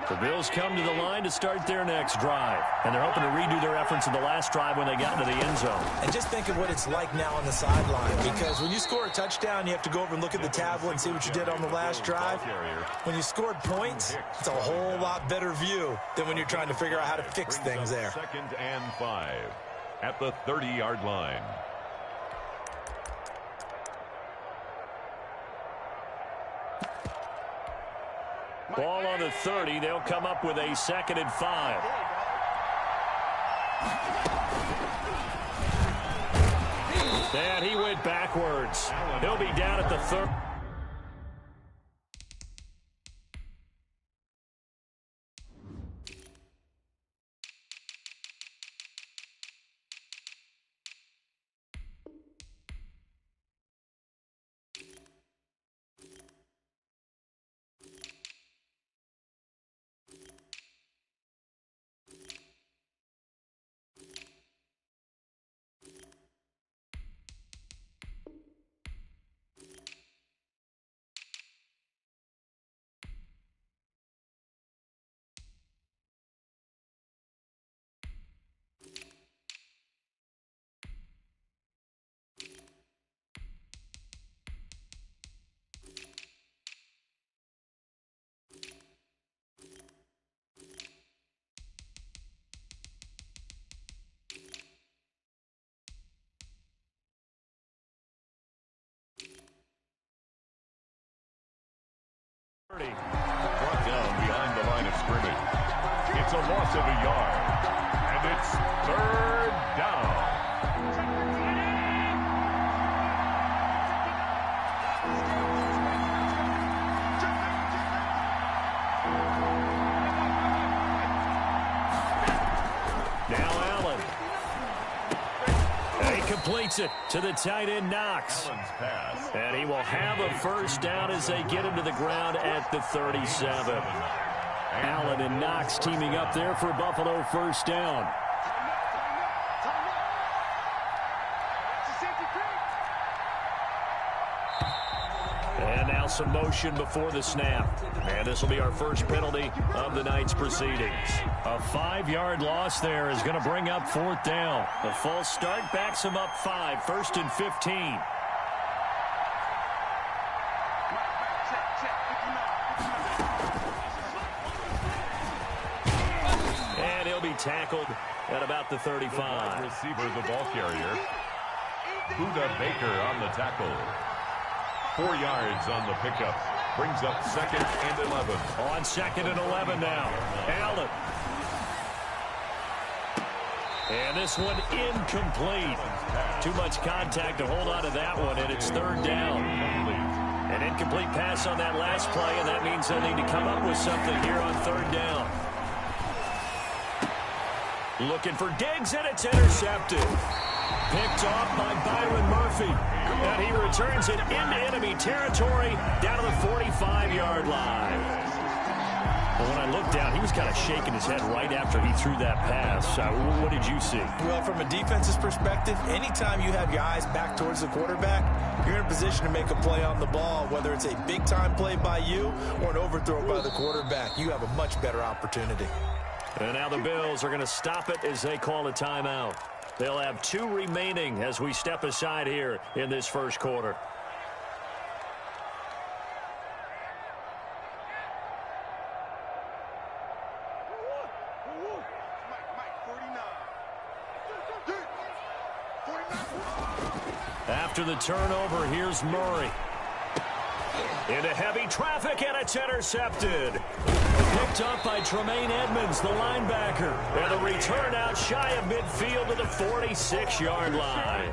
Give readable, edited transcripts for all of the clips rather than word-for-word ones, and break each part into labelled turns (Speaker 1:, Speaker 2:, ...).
Speaker 1: The Bills come to the line to start their next drive, and they're hoping to redo their efforts in the last drive when they got into the end zone.
Speaker 2: And just think of what it's like now on the sideline, because when you score a touchdown, you have to go over and look at the tablet and see what you did on the last drive. When you scored points, it's a whole lot better view than when you're trying to figure out how to fix things there.
Speaker 3: 2nd and 5 at the 30-yard line.
Speaker 1: Ball on the 30. They'll come up with a 2nd and 5. And he went backwards. He'll be down at the 30.
Speaker 3: Brought down behind the line of scrimmage. It's a loss of a yard. And it's 3rd down.
Speaker 1: Now Allen. And he completes it to the tight end, Knox. And he will have a first down as they get him to the ground at the 37. Allen and Knox teaming up there for Buffalo first down. And now some motion before the snap. And this will be our first penalty of the night's proceedings. A 5-yard loss there is going to bring up 4th down. The false start backs him up 5, 1st and 15. And he'll be tackled at about the 35.
Speaker 3: Receiver, the ball carrier. Buda Baker on the tackle. 4 yards on the pickup. Brings up 2nd and 11.
Speaker 1: On 2nd and 11 now. Allen. And this one incomplete. Too much contact to hold on to that one, and it's 3rd down. An incomplete pass on that last play, and that means they'll need to come up with something here on 3rd down. Looking for Diggs, and it's intercepted. Picked off by Byron Murphy. And he returns it into enemy territory down to the 45-yard line. But when I looked down, he was kind of shaking his head right after he threw that pass. What did you see?
Speaker 2: Well, from a defense's perspective, anytime you have your eyes back towards the quarterback, you're in a position to make a play on the ball, whether it's a big-time play by you or an overthrow by the quarterback. You have a much better opportunity.
Speaker 1: And now the Bills are going to stop it as they call a timeout. They'll have 2 remaining as we step aside here in this first quarter. After the turnover, here's Murray. Into heavy traffic, and it's intercepted. Picked up by Tremaine Edmonds, the linebacker. And a return out shy of midfield to the 46-yard line.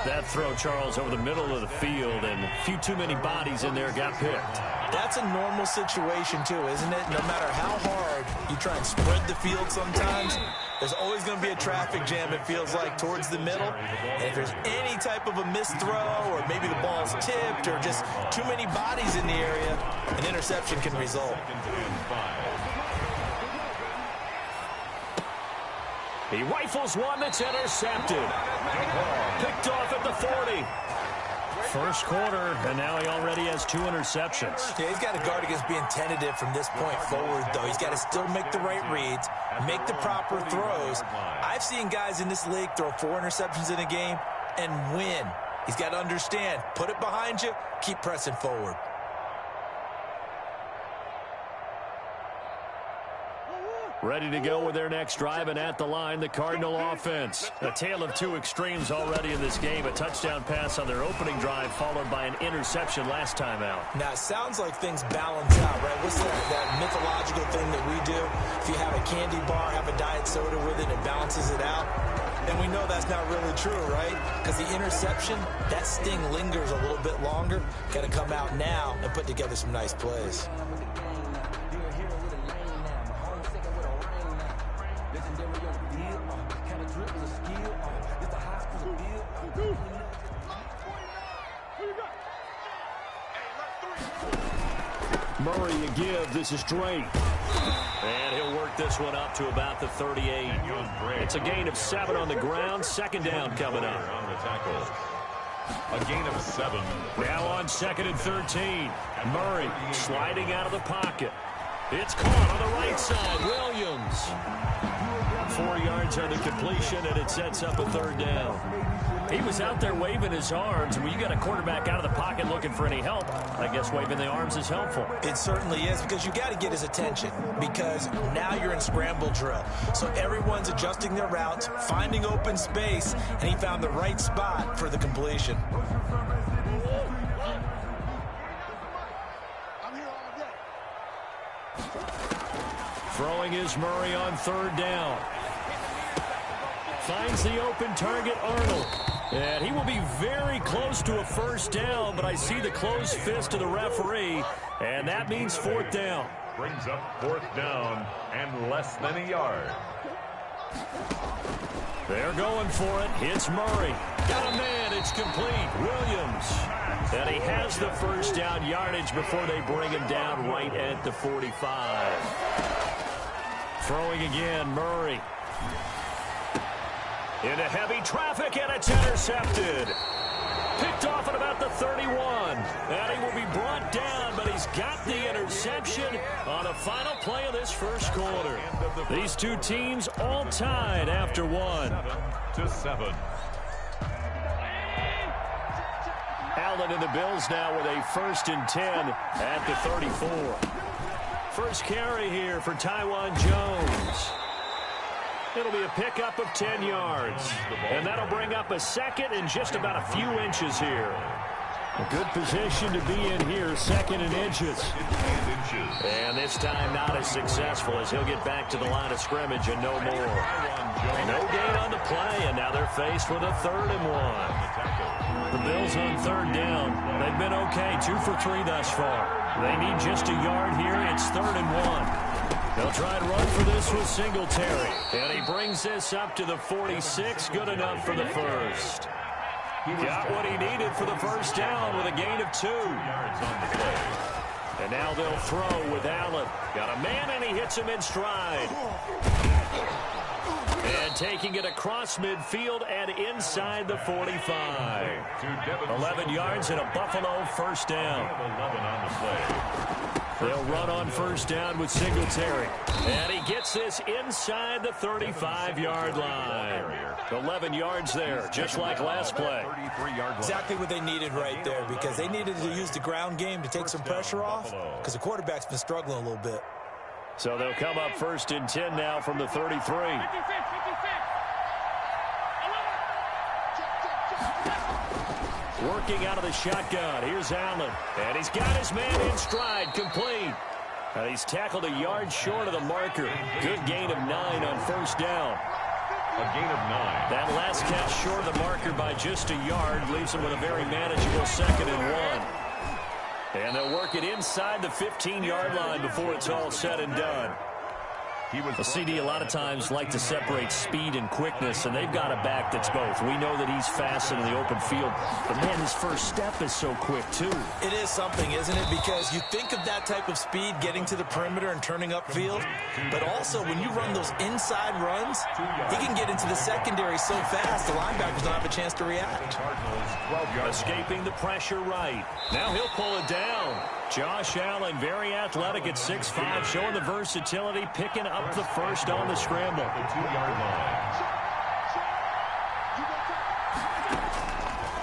Speaker 1: That throw, Charles, over the middle of the field, and a few too many bodies in there got picked.
Speaker 2: That's a normal situation, too, isn't it? No matter how hard you try and spread the field sometimes, there's always going to be a traffic jam, it feels like, towards the middle. And if there's any type of a missed throw, or maybe the ball's tipped, or just too many bodies in the area, an interception can result.
Speaker 1: He rifles one that's intercepted. Picked off at the 40. First quarter, and now he already has 2 interceptions.
Speaker 2: Yeah, he's got to guard against being tentative from this point forward, though. He's got to still make the right reads, make the proper throws. I've seen guys in this league throw 4 interceptions in a game and win. He's got to understand, put it behind you, keep pressing forward.
Speaker 1: Ready to go with their next drive, and at the line, the Cardinal offense. A tale of 2 extremes already in this game. A touchdown pass on their opening drive, followed by an interception last time out.
Speaker 2: Now, it sounds like things balance out, right? What's that mythological thing that we do? If you have a candy bar, have a diet soda with it, it balances it out. And we know that's not really true, right? Because the interception, that sting lingers a little bit longer. Got to come out now and put together some nice plays.
Speaker 1: Murray a give. This is Drake. And he'll work this one up to about the 38. It's a gain of 7 on the ground. Second down coming up.
Speaker 3: On the tackle. A gain of 7.
Speaker 1: Now on 2nd and 13. Murray sliding out of the pocket. It's caught on the right side. Williams. 4 yards on the completion, and it sets up a 3rd down. He was out there waving his arms. When you got a quarterback out of the pocket looking for any help, I guess waving the arms is helpful.
Speaker 2: It certainly is, because you got to get his attention, because now you're in scramble drill. So everyone's adjusting their routes, finding open space, and he found the right spot for the completion.
Speaker 1: Throwing is Murray on 3rd down. Finds the open target, Arnold. And he will be very close to a 1st down, but I see the closed fist of the referee, and that means 4th down.
Speaker 3: Brings up 4th down and less than a yard.
Speaker 1: They're going for it. It's Murray. Got a man. It's complete. Williams. And he has the 1st down yardage before they bring him down right at the 45. Throwing again, Murray. Into heavy traffic, and it's intercepted. Picked off at about the 31. And he will be brought down, but he's got the interception on the final play of this first quarter. These 2 teams all tied after 1.
Speaker 3: 7-7.
Speaker 1: Allen and the Bills now with a 1st and 10 at the 34. First carry here for Taiwan Jones. It'll be a pickup of 10 yards. And that'll bring up a 2nd and just about a few inches here. A good position to be in here, 2nd and inches. And this time not as successful, as he'll get back to the line of scrimmage and no more. No gain on the play, and now they're faced with a 3rd and 1. The Bills on 3rd down. They've been okay, 2 for 3 thus far. They need just a yard here. It's 3rd and 1. They'll try and run for this with Singletary. And he brings this up to the 46. Good enough for the 1st. Got what he needed for the 1st down with a gain of 2. And now they'll throw with Allen. Got a man, and he hits him in stride. And taking it across midfield and inside the 45. 11 yards and a Buffalo 1st down.
Speaker 3: 11 on the play.
Speaker 1: They'll run on 1st down with Singletary. And he gets this inside the 35-yard line. 11 yards there, just like last play.
Speaker 2: Exactly what they needed right there, because they needed to use the ground game to take some pressure off, because the quarterback's been struggling a little bit.
Speaker 1: So they'll come up 1st and 10 now from the 33. Working out of the shotgun. Here's Allen. And he's got his man in stride, complete. And he's tackled a yard short of the marker. Good gain of 9 on 1st down.
Speaker 3: A gain of 9.
Speaker 1: That last catch short of the marker by just a yard leaves him with a very manageable 2nd and 1. And they'll work it inside the 15-yard line before it's all said and done. The CD a lot of times like to separate speed and quickness, and they've got a back that's both. We know that he's fast in the open field, but man, his first step is so quick too.
Speaker 2: It is something, isn't it? Because you think of that type of speed getting to the perimeter and turning upfield, but also when you run those inside runs, he can get into the secondary so fast the linebackers don't have a chance to react.
Speaker 1: Escaping the pressure right. Now he'll pull it down. Josh Allen, very athletic at 6'5", showing the versatility, picking up the first on the scramble.
Speaker 3: The 2-yard line.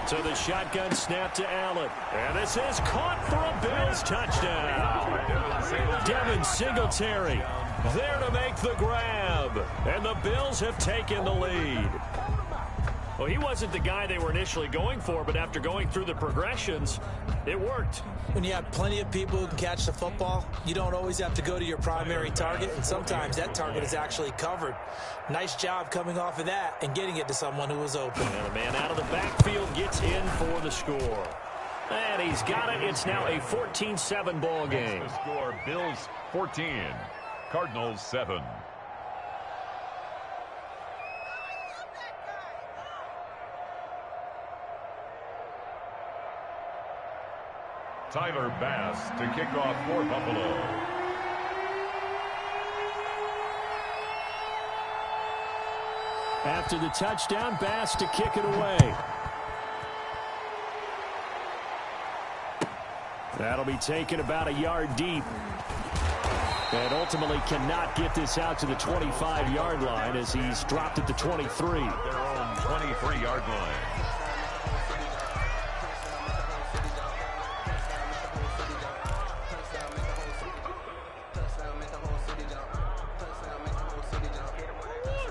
Speaker 1: So the shotgun snap to Allen. And this is caught for a Bills touchdown. Devin Singletary there to make the grab. And the Bills have taken the lead. Well, he wasn't the guy they were initially going for, but after going through the progressions, it worked.
Speaker 2: When you have plenty of people who can catch the football, you don't always have to go to your primary target, and sometimes that target is actually covered. Nice job coming off of that and getting it to someone who was open.
Speaker 1: And a man out of the backfield gets in for the score. And he's got it. It's now a 14-7 ball game.
Speaker 3: The score, Bills 14, Cardinals 7. Tyler Bass to kick off for Buffalo.
Speaker 1: After the touchdown, Bass to kick it away. That'll be taken about a yard deep. And ultimately cannot get this out to the 25-yard line as he's dropped at the 23.
Speaker 3: Their own 23-yard line.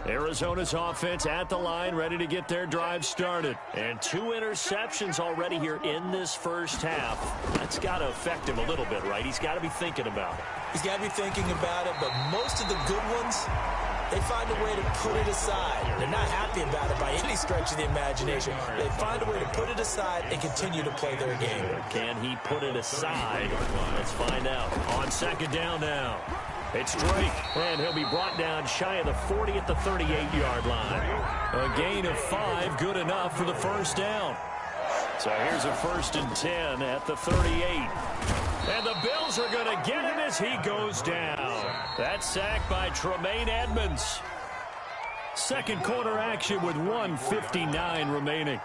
Speaker 1: Arizona's offense at the line, ready to get their drive started. And 2 interceptions already here in this first half. That's got to affect him a little bit, right? He's got to be thinking about it.
Speaker 2: He's got to be thinking about it, but most of the good ones, they find a way to put it aside. They're not happy about it by any stretch of the imagination. They find a way to put it aside and continue to play their game.
Speaker 1: Can he put it aside? Let's find out. On second down now. It's Drake, and he'll be brought down shy of the 40 at the 38-yard line. A gain of 5, good enough for the first down. So here's a 1st and 10 at the 38. And the Bills are going to get him as he goes down. That's sacked by Tremaine Edmonds. Second quarter action with 1:59 remaining.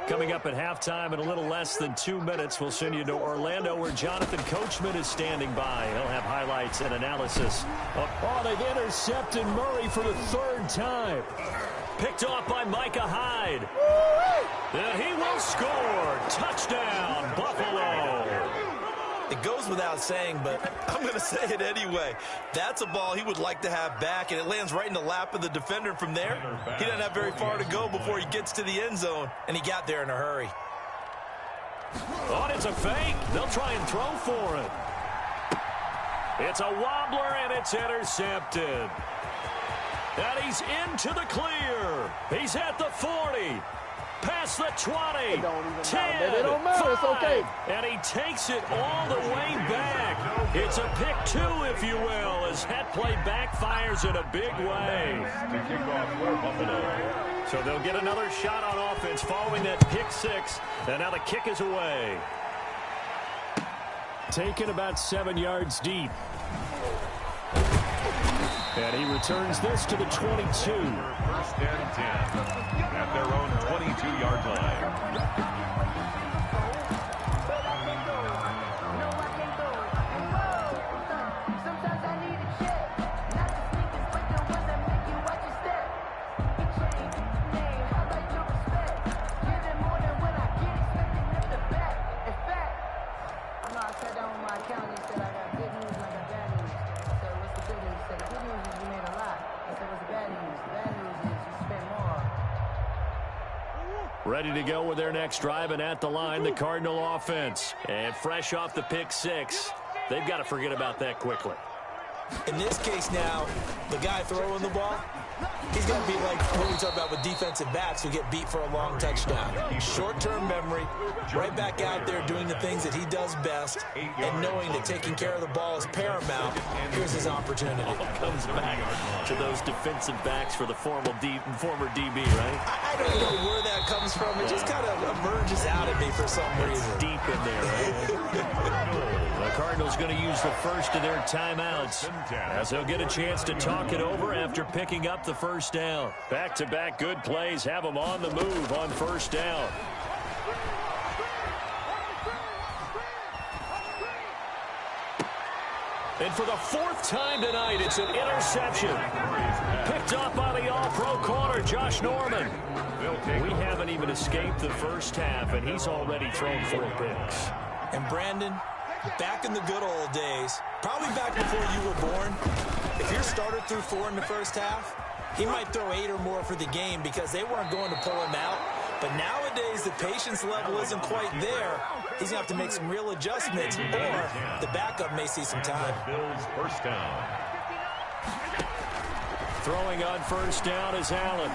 Speaker 1: Coming up at halftime in a little less than 2 minutes, we'll send you to Orlando where Jonathan Coachman is standing by. He'll have highlights and analysis. Oh, they've intercepted Murray for the 3rd time. Picked off by Micah Hyde. And he will score. Touchdown, Buffalo.
Speaker 2: It goes without saying, but I'm going to say it anyway. That's a ball he would like to have back, and it lands right in the lap of the defender from there. He doesn't have very far to go before he gets to the end zone, and he got there in a hurry.
Speaker 1: Oh, it's a fake. They'll try and throw for it. It's a wobbler, and it's intercepted. And he's into the clear. He's at the 40. Past the 20, 10,
Speaker 4: it don't matter.
Speaker 1: 5,
Speaker 4: it's okay.
Speaker 1: And he takes it all the way back. It's a pick 2, if you will, as that play backfires in a big way.
Speaker 3: To kick off for Buffalo.
Speaker 1: So they'll get another shot on offense following that pick 6, and now the kick is away. Taken about 7 yards deep. And he returns this to the 22.
Speaker 3: 1st and 10 at their own 22-yard line.
Speaker 1: Ready to go with their next drive, and at the line, the Cardinal offense. And fresh off the pick 6, they've got to forget about that quickly.
Speaker 2: In this case now, the guy throwing the ball, He's going to be like what we talk about with defensive backs who get beat for a long touchdown. Short-term memory, right back out there doing the things that he does best, and knowing that taking care of the ball is paramount. Here's his opportunity.
Speaker 1: All comes back to those defensive backs for the former DB, right?
Speaker 2: I don't know where that comes from. It just kind of emerges out at me for some reason.
Speaker 1: It's deep in there, right? The Cardinals going to use the first of their timeouts as they'll get a chance to talk it over after picking up the first down. Back-to-back good plays have them on the move on first down. And for the fourth time tonight, it's an interception. Picked up by the all-pro corner, Josh Norman. We haven't even escaped the first half, and he's already thrown 4 picks.
Speaker 2: And Brandon, back in the good old days, probably back before you were born, if your starter threw 4 in the first half, he might throw 8 or more for the game because they weren't going to pull him out. But nowadays, the patience level isn't quite there. He's going to have to make some real adjustments, or the backup may see some time.
Speaker 3: Bills first down.
Speaker 1: Throwing on first down is Allen.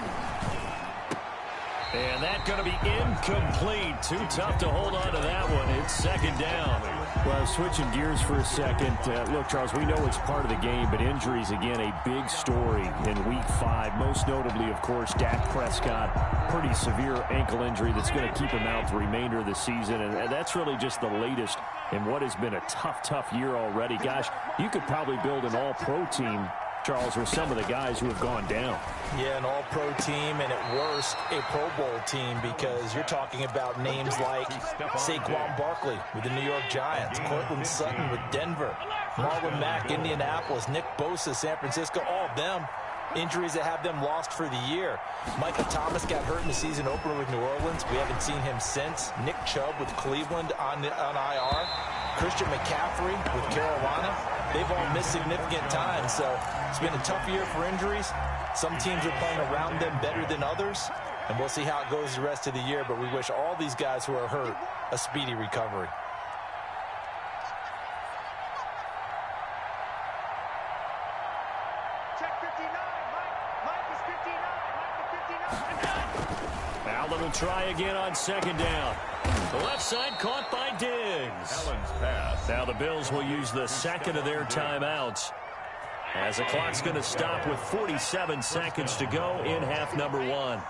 Speaker 1: And that's going to be incomplete. Too tough to hold on to that one. It's second down.
Speaker 4: Well, switching gears for a second. Look, Charles, we know it's part of the game, but injuries, again, a big story in Week 5. Most notably, of course, Dak Prescott. Pretty severe ankle injury that's going to keep him out the remainder of the season. And that's really just the latest in what has been a tough year already. Gosh, you could probably build an all-pro team, Charles, with some of the guys who have gone down.
Speaker 2: Yeah, an all-pro team, and at worst, a Pro Bowl team, because you're talking about names like Saquon Barkley with the New York Giants, Cortland Sutton with Denver, Marlon Mack, Indianapolis, Nick Bosa, San Francisco, all of them injuries that have them lost for the year. Michael Thomas got hurt in the season opener with New Orleans. We haven't seen him since. Nick Chubb with Cleveland on IR. Christian McCaffrey with Carolina. They've all missed significant time, so it's been a tough year for injuries. Some teams are playing around them better than others, and we'll see how it goes the rest of the year, but we wish all these guys who are hurt a speedy recovery.
Speaker 1: Allen will try again on second down. The left side caught by Diggs.
Speaker 3: Allen's pass.
Speaker 1: Now the Bills will use the second of their timeouts, as the clock's going to stop with 47 seconds to go in half number 1.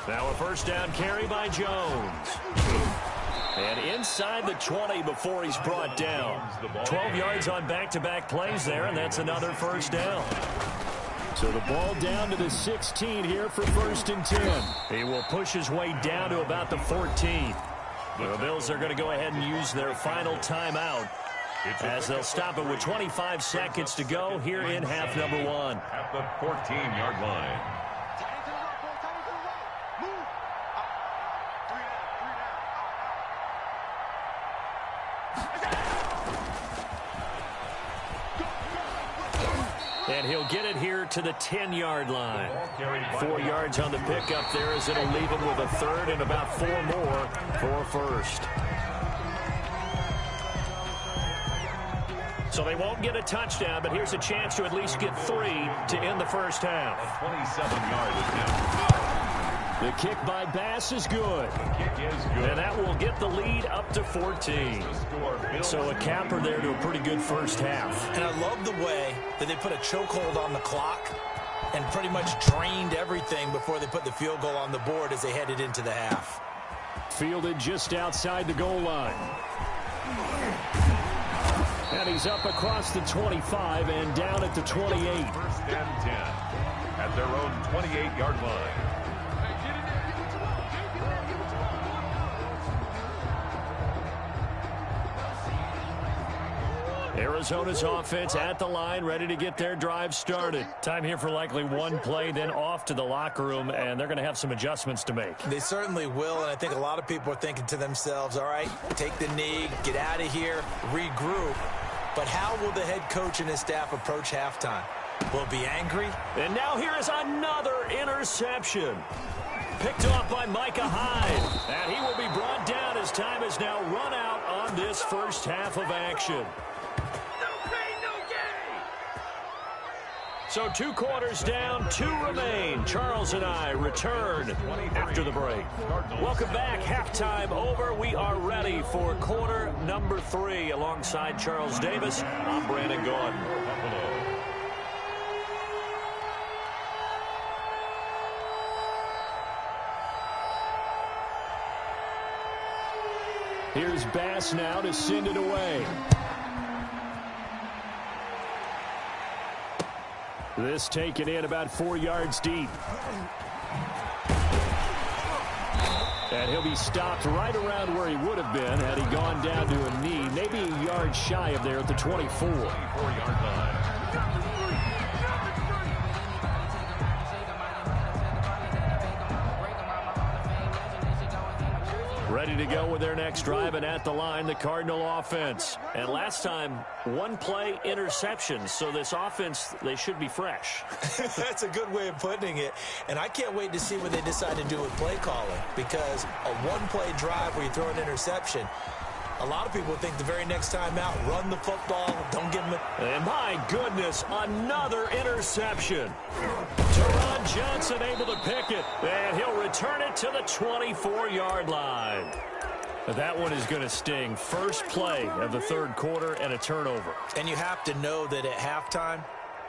Speaker 1: Now a first down carry by Jones. And inside the 20 before he's brought down. 12 yards on back-to-back plays there, and that's another first down.
Speaker 4: So the ball down to the 16 here for 1st and 10.
Speaker 1: He will push his way down to about the 14. The Bills are going to go ahead and use their final timeout, as they'll stop it with 25 seconds to go here in half number 1.
Speaker 3: At the 14-yard line.
Speaker 1: And he'll get it here to the 10-yard line. 4 yards on the pickup there, as it'll leave him with a third and about 4 more for first. So they won't get a touchdown, but here's a chance to at least get 3 to end the first half.
Speaker 3: 27-yard attempt.
Speaker 4: The kick by Bass is good.
Speaker 3: Kick is good.
Speaker 1: And that will get the lead up to 14. So a capper there to a pretty good first half.
Speaker 2: And I love the way that they put a chokehold on the clock and pretty much drained everything before they put the field goal on the board as they headed into the half.
Speaker 4: Fielded just outside the goal line. And he's up across the 25 and down at the 28.
Speaker 3: 1st and 10 at their own 28-yard line.
Speaker 1: Arizona's offense at the line, ready to get their drive started. Time here for likely one play, then off to the locker room, and they're going to have some adjustments to make.
Speaker 2: They certainly will, and I think a lot of people are thinking to themselves, all right, take the knee, get out of here, regroup. But how will the head coach and his staff approach halftime? Will be angry?
Speaker 1: And now here is another interception. Picked off by Micah Hyde. And he will be brought down as time has now run out on this first half of action. So 2 quarters down, 2 remain. Charles and I return after the break. Welcome back. Halftime over. We are ready for quarter number 3. Alongside Charles Davis, I'm Brandon Gordon. Here's Bass now to send it away. This taken in about 4 yards deep. And he'll be stopped right around where he would have been had he gone down to a knee, maybe a yard shy of there at the 24.
Speaker 3: 24-yard line.
Speaker 1: Ready to go with their next drive, and at the line, the Cardinal offense. And last time, 1 play interception, so this offense, they should be fresh.
Speaker 2: That's a good way of putting it. And I can't wait to see what they decide to do with play calling, because a 1-play drive where you throw an interception, a lot of people think the very next time out, run the football, don't give them a...
Speaker 1: And my goodness, another interception. Teron Johnson able to pick it, and he'll return it to the 24-yard line. That one is going to sting. First play of the third quarter and a turnover.
Speaker 2: And you have to know that at halftime,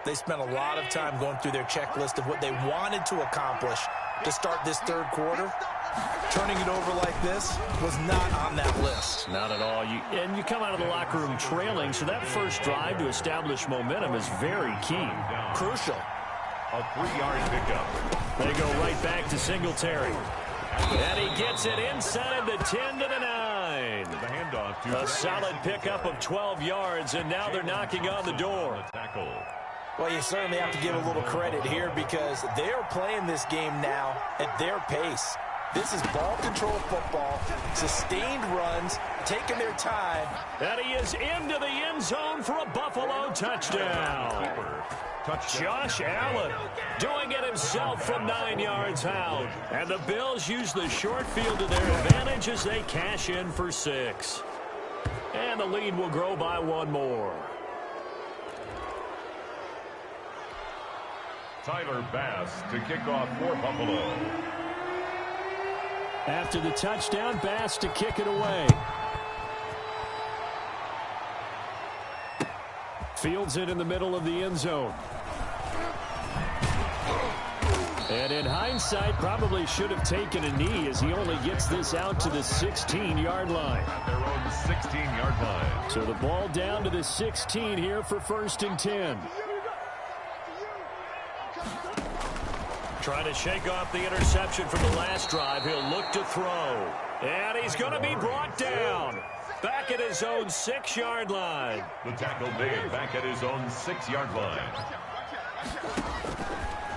Speaker 2: they spent a lot of time going through their checklist of what they wanted to accomplish to start this third quarter. Turning it over like this was not on that list.
Speaker 1: Not at all. And you come out of the locker room trailing, so that first drive to establish momentum is very key.
Speaker 2: Crucial.
Speaker 3: A 3-yard pickup.
Speaker 1: They go right back to Singletary. And he gets it inside the 10 to the 9.
Speaker 3: The handoff to
Speaker 1: a solid pickup of 12 yards, and now they're knocking on the door.
Speaker 2: Well, you certainly have to give a little credit here because they are playing this game now at their pace. This is ball control football, sustained runs, taking their time.
Speaker 1: And he is into the end zone for a Buffalo touchdown. Josh Allen doing it himself from 9 yards out. And the Bills use the short field to their advantage as they cash in for 6. And the lead will grow by 1 more.
Speaker 3: Tyler Bass to kick off for Buffalo.
Speaker 1: After the touchdown, Bass to kick it away. Fields it in the middle of the end zone. And in hindsight, probably should have taken a knee as he only gets this out to the 16-yard line.
Speaker 3: At their own 16-yard line.
Speaker 1: So the ball down to the 16 here for 1st and 10. Trying to shake off the interception from the last drive. He'll look to throw. And he's going to be brought down. Back at his own 6-yard line.
Speaker 3: The tackle made back at his own 6-yard line.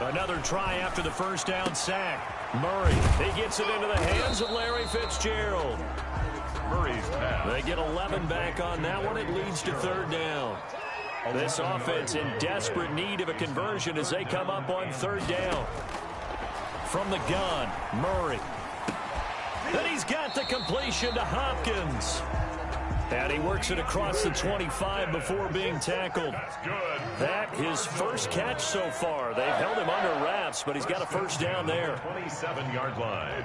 Speaker 1: Another try after the first down sack. Murray, he gets it into the hands of Larry Fitzgerald.
Speaker 3: Murray's pass.
Speaker 1: They get 11 back on that one. It leads to 3rd down. This offense in desperate need of a conversion as they come up on 3rd down. From the gun, Murray. Then he's got the completion to Hopkins. And he works it across the 25 before being tackled.
Speaker 3: That's good.
Speaker 1: That his first catch so far. They've held him under wraps, but he's got a 1st down there.
Speaker 3: 27-yard line.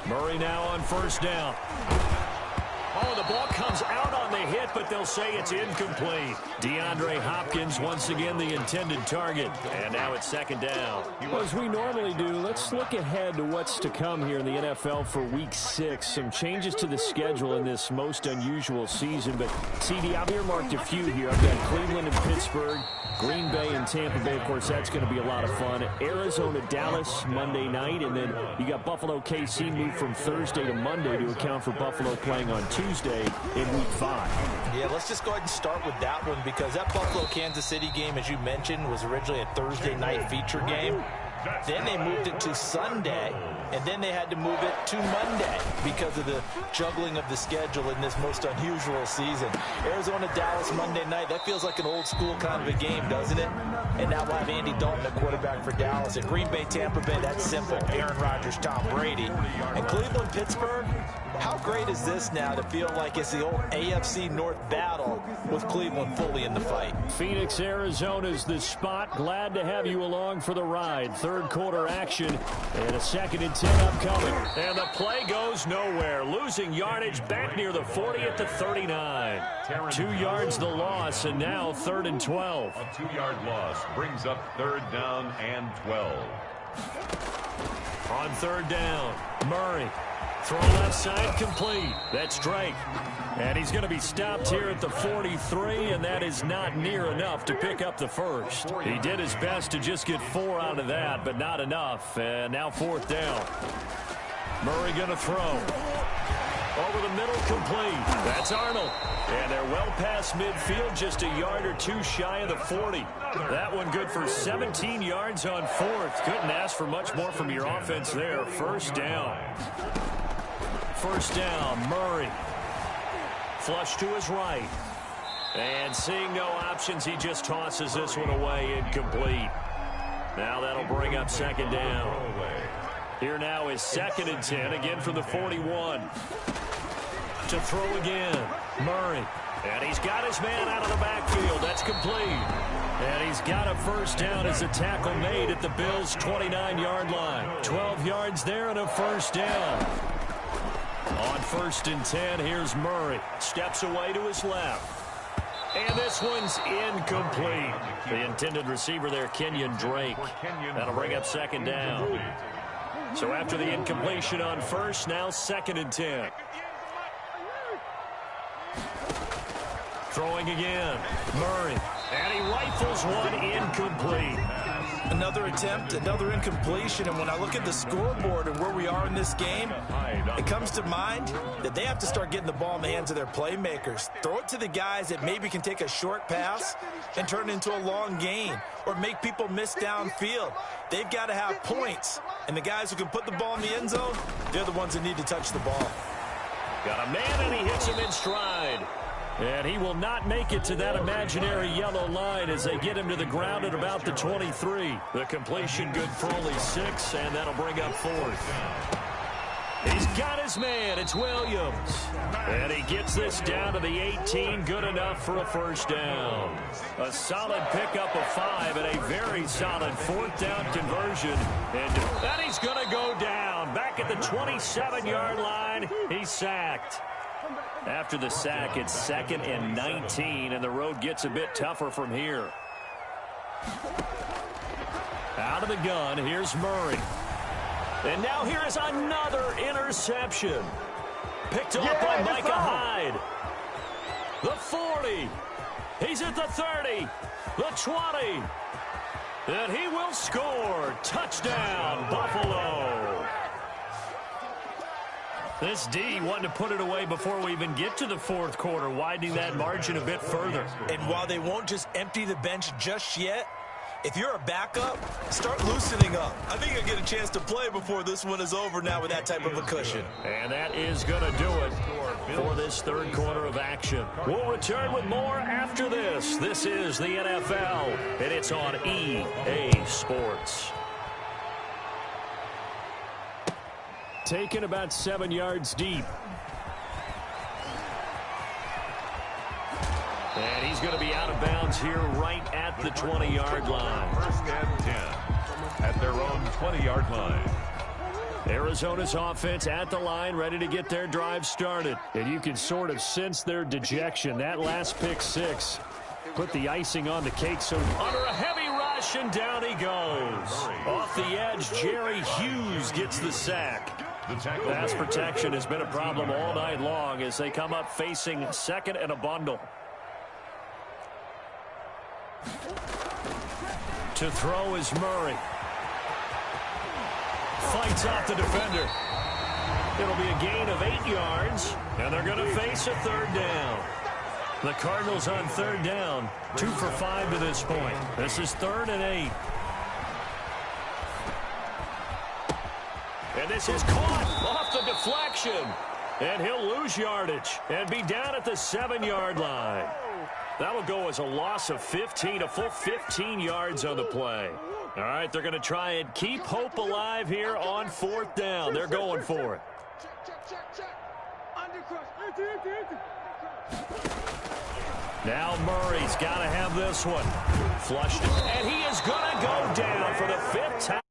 Speaker 1: Murray now on 1st down. Oh, the ball comes out on the hit, but they'll say it's incomplete. DeAndre Hopkins, once again, the intended target. And now it's 2nd down. Well, as we normally do, let's look ahead to what's to come here in the NFL for Week 6. Some changes to the schedule in this most unusual season. But, CD, I've earmarked a few here. I've got Cleveland and Pittsburgh.
Speaker 4: Green Bay and Tampa Bay, of course, that's going to be a lot of fun. Arizona, Dallas, Monday night. And then you got Buffalo, KC moved from Thursday to Monday to account for Buffalo playing on Tuesday in Week 5.
Speaker 2: Yeah, let's just go ahead and start with that one because that Buffalo-Kansas City game, as you mentioned, was originally a Thursday night feature game. Then they moved it to Sunday, and then they had to move it to Monday because of the juggling of the schedule in this most unusual season. Arizona-Dallas Monday night, that feels like an old-school kind of a game, doesn't it? And now we'll have Andy Dalton, a quarterback for Dallas. And Green Bay, Tampa Bay, that's simple. Aaron Rodgers, Tom Brady. And Cleveland, Pittsburgh, how great is this now to feel like it's the old AFC North battle with Cleveland fully in the fight?
Speaker 4: Phoenix, Arizona's the spot. Glad to have you along for the ride. Third quarter action and a 2nd and 10 upcoming. And the play goes nowhere. Losing yardage back near the 40 at the 39. 2 yards the loss, and now 3rd and 12.
Speaker 3: A 2-yard loss brings up 3rd down and 12.
Speaker 4: On 3rd down, Murray. Throw left side complete. That's Drake. And he's going to be stopped here at the 43, and that is not near enough to pick up the first. He did his best to just get 4 out of that, but not enough. And now 4th down. Murray going to throw. Over the middle, complete. That's Arnold. And they're well past midfield, just a yard or 2 shy of the 40. That one good for 17 yards on 4th. Couldn't ask for much more from your offense there. 1st down. 1st down, Murray. Flush to his right. And seeing no options, he just tosses this one away, incomplete. Now that'll bring up 2nd down. Here now is 2nd and 10, again from the 41. To throw again, Murray. And he's got his man out of the backfield. That's complete. And he's got a 1st down as a tackle made at the Bills' 29-yard line. 12 yards there and a 1st down. On 1st and 10, here's Murray. Steps away to his left. And this one's incomplete. The intended receiver there, Kenyon Drake. That'll bring up 2nd down. So after the incompletion on 1st, now 2nd and 10. Throwing again, Murray. And he rifles one incomplete.
Speaker 2: Another attempt, another incompletion, and when I look at the scoreboard and where we are in this game, it comes to mind that they have to start getting the ball in the hands of their playmakers. Throw it to the guys that maybe can take a short pass and turn it into a long gain or make people miss downfield. They've got to have points, and the guys who can put the ball in the end zone, they're the ones that need to touch the ball.
Speaker 4: Got a man, and he hits him in stride. And he will not make it to that imaginary yellow line as they get him to the ground at about the 23. The completion good for only 6, and that'll bring up 4th. He's got his man. It's Williams. And he gets this down to the 18. Good enough for a 1st down. A solid pickup of 5 and a very solid 4th down conversion. And he's going to go down. Back at the 27-yard line, he's sacked. After the sack, it's 2nd and 19, and the road gets a bit tougher from here. Out of the gun, here's Murray. And now here is another interception. Picked off by Micah Hyde. The 40. He's at the 30. The 20. And he will score. Touchdown, Buffalo. This D wanted to put it away before we even get to the 4th quarter, widening that margin a bit further.
Speaker 2: And while they won't just empty the bench just yet, if you're a backup, start loosening up. I think you'll get a chance to play before this one is over now with that type of a cushion.
Speaker 4: And that is going to do it for this 3rd quarter of action. We'll return with more after this. This is the NFL, and it's on EA Sports. Taken about 7 yards deep. And he's going to be out of bounds here right at the 20-yard line.
Speaker 3: 1st and 10 at their own 20-yard line.
Speaker 4: Arizona's offense at the line, ready to get their drive started. And you can sort of sense their dejection. That last pick 6 put the icing on the cake. So under a heavy rush, and down he goes. Off the edge, Jerry Hughes gets the sack. Pass protection has been a problem all night long as they come up facing 2nd and a bundle.
Speaker 1: To throw is Murray. Fights off the defender. It'll be a gain of 8 yards, and they're going to face a third down. The Cardinals on third down, 2 for 5 to this point. This is 3rd and 8. And this is caught off the deflection. And he'll lose yardage and be down at the 7-yard line. That'll go as a loss of 15, a full 15 yards on the play. All right, they're going to try and keep hope alive here on 4th down. They're going for it. Now Murray's got to have this one. Flushed it. And he is going to go down for the 5th time.